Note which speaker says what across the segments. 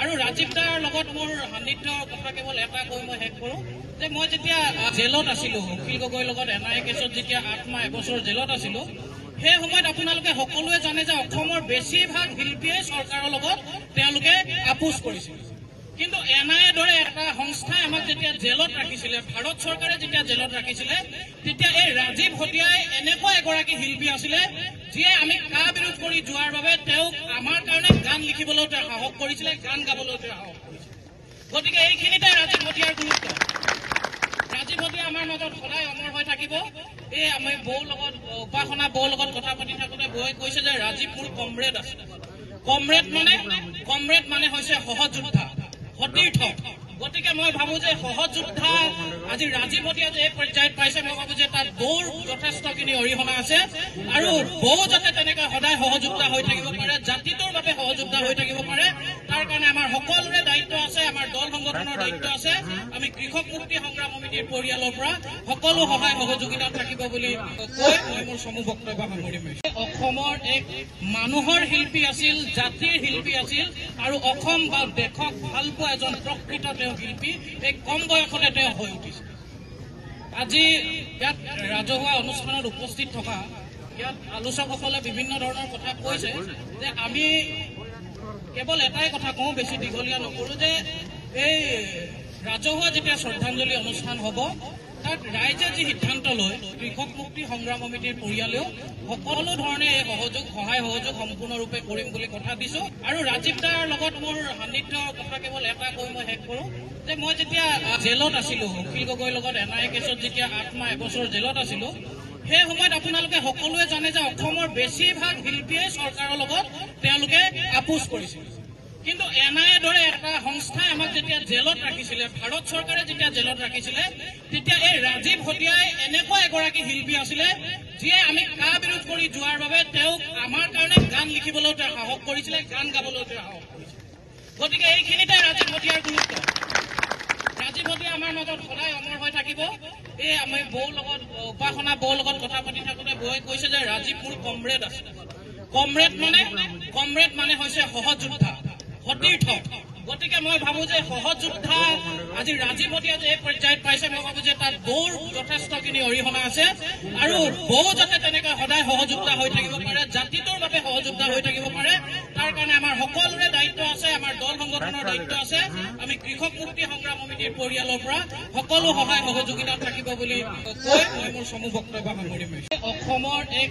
Speaker 1: আৰু ৰাজীৱ দাৰ লগত মোৰ সান্নিধ্যৰ কথা কেৱল এটা কৈ মই শেষ কৰোঁ যে মই যেতিয়া জেলত আছিলোঁ, অখিল গগৈৰ লগত NIA কেছত যেতিয়া 8 মাহ 1 বছৰ জেলত আছিলোঁ, সেই সময়ত আপোনালোকে সকলোৱে জানে যে অসমৰ বেছিভাগ শিল্পীয়ে চৰকাৰৰ লগত তেওঁলোকে আপোচ কৰিছিল। কিন্তু NIA দৰে এটা সংস্থাই আমাক যেতিয়া জেলত ৰাখিছিলে, ভাৰত চৰকাৰে যেতিয়া জেলত ৰাখিছিলে, তেতিয়া এই ৰাজীৱ হতিয়াই এনেকুৱা এগৰাকী শিল্পী আছিলে যিয়ে আমি কা বিৰোধ কৰি যোৱাৰ বাবে তেওঁক আমাৰ কাৰণে গান লিখিবলৈ সাহস কৰিছিলে, গান গাবলৈ সাহস কৰিছিলে। গতিকে এইখিনিতে ৰাজীৱ হতিয়াৰ গুৰুত্ব। ৰাজীৱ হতিয়া আমাৰ মাজত সদায় অমৰ হৈ থাকিব। এই আমি বৌৰ লগত, উপাসনা বৌৰ লগত কথা পাতি থাকোঁতে বৌয়ে কৈছে যে ৰাজীৱ মোৰ কমৰেড আছে। কমৰেড মানে হৈছে সহযোদ্ধা, সতীৰ্থ। গতিকে মই ভাবো যে সহযোদ্ধা আজি ৰাজীৱ হতিয়া যে এই পৰ্যায়ত পাইছে, মই ভাবো যে তাত বৌৰ যথেষ্টখিনি অৰিহণা আছে। আৰু বৌ যাতে তেনেকৈ সদায় সহযোদ্ধা হৈ থাকিব পাৰে, জাতিটোৰ বাবে সহযোদ্ধা হৈ থাকিব পাৰে, তাৰ কাৰণে আমাৰ সকলোৰে দায়িত্ব আছে, আমাৰ দল সংগঠনৰ দায়িত্ব আছে। আমি কৃষক মুক্তি সংগ্ৰাম সমিতিৰ পৰিয়ালৰ পৰা সকলো সহায় সহযোগিতা থাকিব বুলি কৈ মই মোৰ চমু বক্তব্য সামৰিম। অসমৰ এক মানুহৰ শিল্পী আছিল, জাতিৰ শিল্পী আছিল, আৰু অসম বা দেশক ভাল পোৱা এজন প্ৰকৃত তেওঁ শিল্পী। এই কম বয়সতে তেওঁ হৈ উঠিছে। আজি ইয়াত ৰাজহুৱা অনুষ্ঠানত উপস্থিত থকা ইয়াত আলোচকসকলে বিভিন্ন ধৰণৰ কথা কৈছে যে আমি কেৱল এটাই কথা কওঁ, বেছি দীঘলীয়া নকৰোঁ, যে এই ৰাজহুৱা যেতিয়া শ্ৰদ্ধাঞ্জলি অনুষ্ঠান হ'ব, তাত ৰাইজে যি সিদ্ধান্ত লয়, কৃষক মুক্তি সংগ্ৰাম সমিতিৰ পৰিয়ালেও সকলো ধৰণে এই সহায় সহযোগ সম্পূৰ্ণৰূপে কৰিম বুলি কথা দিছোঁ। আৰু ৰাজীৱ দাৰ লগত মোৰ সান্নিধ্যৰ কথা কেৱল এটা কৈ মই শেষ কৰোঁ যে মই যেতিয়া জেলত আছিলোঁ, অখিল গগৈৰ লগত NIA কেছত যেতিয়া 8 মাহ 1 বছৰ জেলত আছিলোঁ, সেই সময়ত আপোনালোকে সকলোৱে জানে যে অসমৰ বেছিভাগ শিল্পীয়ে চৰকাৰৰ লগত তেওঁলোকে আপোচ কৰিছিল। কিন্তু NIA দৰে এটা সংস্থাই আমাক যেতিয়া জেলত ৰাখিছিলে, ভাৰত চৰকাৰে যেতিয়া জেলত ৰাখিছিলে, তেতিয়া এই ৰাজীৱ হতিয়াই এনেকুৱা এগৰাকী শিল্পী আছিলে যিয়ে আমি কা বিৰোধ কৰি যোৱাৰ বাবে তেওঁক আমাৰ কাৰণে গান লিখিবলৈ সাহস কৰিছিলে, গান গাবলৈ সাহস কৰিছিলে। গতিকে এইখিনিতে ৰাজীৱ হতিয়াৰ গুৰুত্ব। ৰাজীৱ হতিয়া আমাৰ মাজত সদায় অমৰ হৈ থাকিব। এই আমি বৌৰ লগত, উপাসনা বৌৰ লগত কথা পাতি থাকোঁতে বৌয়ে কৈছে যে ৰাজীৱ মোৰ কমৰেড আছে। কমৰেড মানে হৈছে সহযোদ্ধা, সতীৰ্থ। গতিকে মই ভাবো যে সহযোদ্ধা আজি ৰাজীৱ হতিয়া যে এই পৰ্যায়ত পাইছে, মই ভাবো যে তাত বৌৰ যথেষ্টখিনি অৰিহণা আছে। আৰু বৌ যাতে তেনেকৈ সদায় সহযোদ্ধা হৈ থাকিব পাৰে, জাতিটোৰ বাবে সহযোদ্ধা হৈ থাকিব পাৰে, তাৰ কাৰণে আমাৰ সকলোৰে দায়িত্ব আছে, আমাৰ দল সংগঠনৰ দায়িত্ব আছে। আমি কৃষক মুক্তি সংগ্ৰাম সমিতিৰ পৰিয়ালৰ পৰা সকলো সহায় সহযোগিতা থাকিব বুলি কৈ মই মোৰ চমু বক্তব্য সামৰিম। অসমৰ এক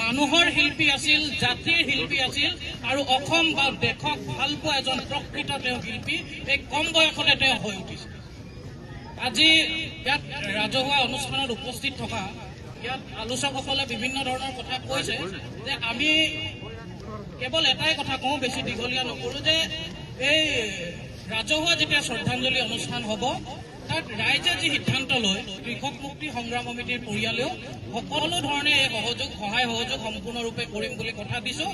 Speaker 1: মানুহৰ শিল্পী আছিল, জাতিৰ শিল্পী আছিল, আৰু অসম বা দেশক ভাল পোৱা এজন প্ৰকৃত তেওঁ শিল্পী। এই কম বয়সতে তেওঁ হৈ উঠিছে। আজি ইয়াত ৰাজহুৱা অনুষ্ঠানত উপস্থিত থকা ইয়াত আলোচকসকলে বিভিন্ন ধৰণৰ কথা কৈছে যে আমি কেৱল এটাই কথা কওঁ, বেছি দীঘলীয়া নকৰোঁ, যে এই ৰাজহুৱা যেতিয়া শ্ৰদ্ধাঞ্জলি অনুষ্ঠান হ'ব, তাত ৰাইজে যি সিদ্ধান্ত লয়, কৃষক মুক্তি সংগ্ৰাম সমিতিৰ পৰিয়ালেও সকলো ধৰণে এই সহায় সহযোগ সম্পূৰ্ণৰূপে কৰিম বুলি কথা দিছোঁ।